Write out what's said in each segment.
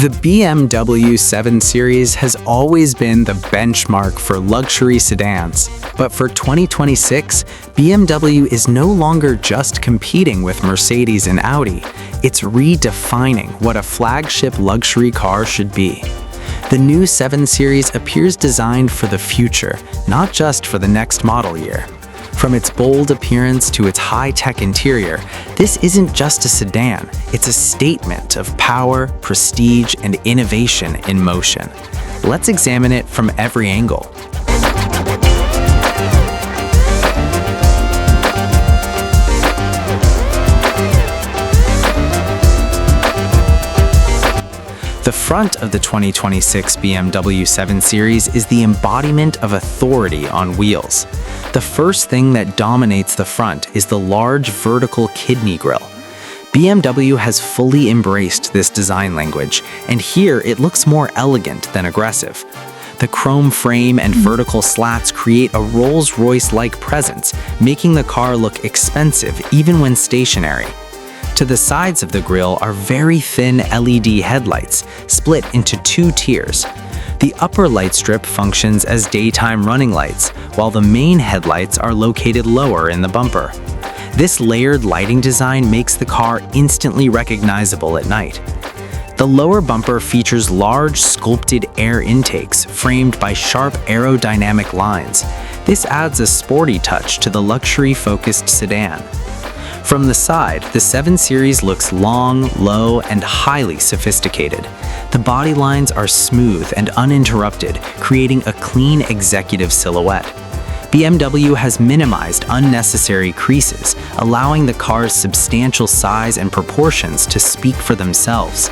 The BMW 7 Series has always been the benchmark for luxury sedans, but for 2026, BMW is no longer just competing with Mercedes and Audi, it's redefining what a flagship luxury car should be. The new 7 Series appears designed for the future, not just for the next model year. From its bold appearance to its high-tech interior, this isn't just a sedan, it's a statement of power, prestige, and innovation in motion. Let's examine it from every angle. The front of the 2026 BMW 7 Series is the embodiment of authority on wheels. The first thing that dominates the front is the large vertical kidney grille. BMW has fully embraced this design language, and here it looks more elegant than aggressive. The chrome frame and vertical slats create a Rolls-Royce-like presence, making the car look expensive even when stationary. To the sides of the grille are very thin LED headlights, split into two tiers. The upper light strip functions as daytime running lights, while the main headlights are located lower in the bumper. This layered lighting design makes the car instantly recognizable at night. The lower bumper features large sculpted air intakes framed by sharp aerodynamic lines. This adds a sporty touch to the luxury-focused sedan. From the side, the 7 Series looks long, low, and highly sophisticated. The body lines are smooth and uninterrupted, creating a clean executive silhouette. BMW has minimized unnecessary creases, allowing the car's substantial size and proportions to speak for themselves.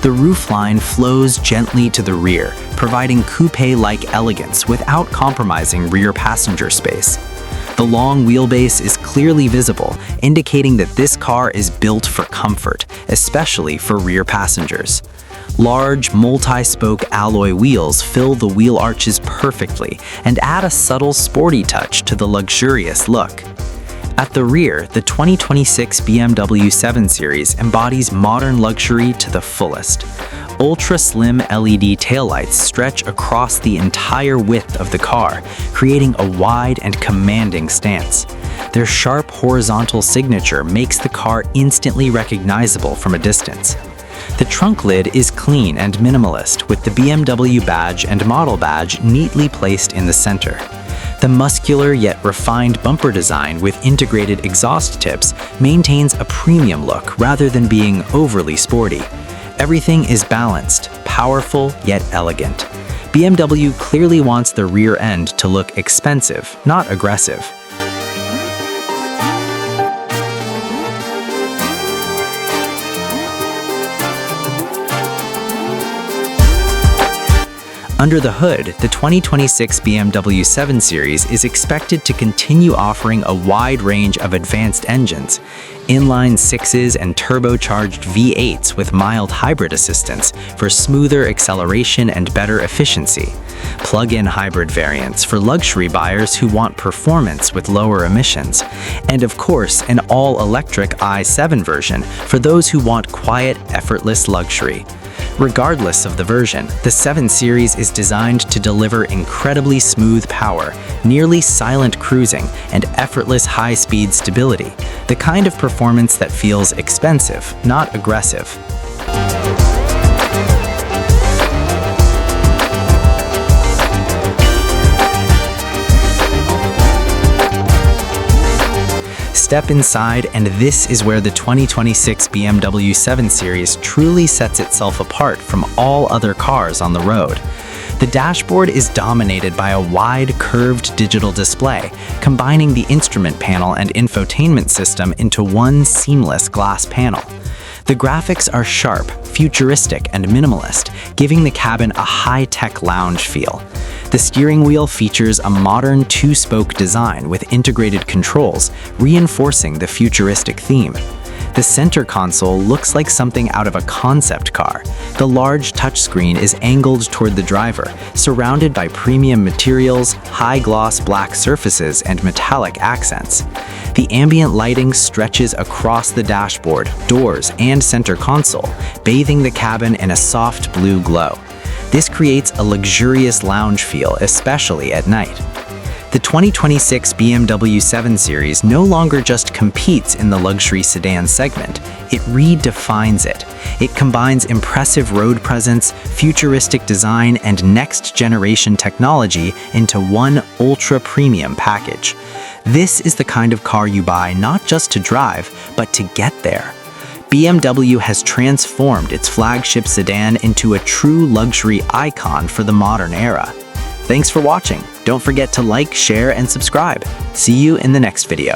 The roofline flows gently to the rear, providing coupe-like elegance without compromising rear passenger space. The long wheelbase is clearly visible, indicating that this car is built for comfort, especially for rear passengers. Large, multi-spoke alloy wheels fill the wheel arches perfectly and add a subtle sporty touch to the luxurious look. At the rear, the 2026 BMW 7 Series embodies modern luxury to the fullest. Ultra-slim LED taillights stretch across the entire width of the car, creating a wide and commanding stance. Their sharp horizontal signature makes the car instantly recognizable from a distance. The trunk lid is clean and minimalist, with the BMW badge and model badge neatly placed in the center. The muscular yet refined bumper design with integrated exhaust tips maintains a premium look rather than being overly sporty. Everything is balanced, powerful yet elegant. BMW clearly wants the rear end to look expensive, not aggressive. Under the hood, the 2026 BMW 7 Series is expected to continue offering a wide range of advanced engines, inline 6s and turbocharged V8s with mild hybrid assistance for smoother acceleration and better efficiency, plug-in hybrid variants for luxury buyers who want performance with lower emissions, and of course, an all-electric i7 version for those who want quiet, effortless luxury. Regardless of the version, the 7 Series is designed to deliver incredibly smooth power, nearly silent cruising, and effortless high-speed stability, the kind of performance that feels expensive, not aggressive. Step inside, and this is where the 2026 BMW 7 Series truly sets itself apart from all other cars on the road. The dashboard is dominated by a wide, curved digital display, combining the instrument panel and infotainment system into one seamless glass panel. The graphics are sharp, futuristic, and minimalist, giving the cabin a high-tech lounge feel. The steering wheel features a modern two-spoke design with integrated controls, reinforcing the futuristic theme. The center console looks like something out of a concept car. The large touchscreen is angled toward the driver, surrounded by premium materials, high-gloss black surfaces, and metallic accents. The ambient lighting stretches across the dashboard, doors, and center console, bathing the cabin in a soft blue glow. This creates a luxurious lounge feel, especially at night. The 2026 BMW 7 Series no longer just competes in the luxury sedan segment, it redefines it. It combines impressive road presence, futuristic design, and next-generation technology into one ultra-premium package. This is the kind of car you buy not just to drive, but to get there. BMW has transformed its flagship sedan into a true luxury icon for the modern era. Thanks for watching. Don't forget to like, share, and subscribe. See you in the next video.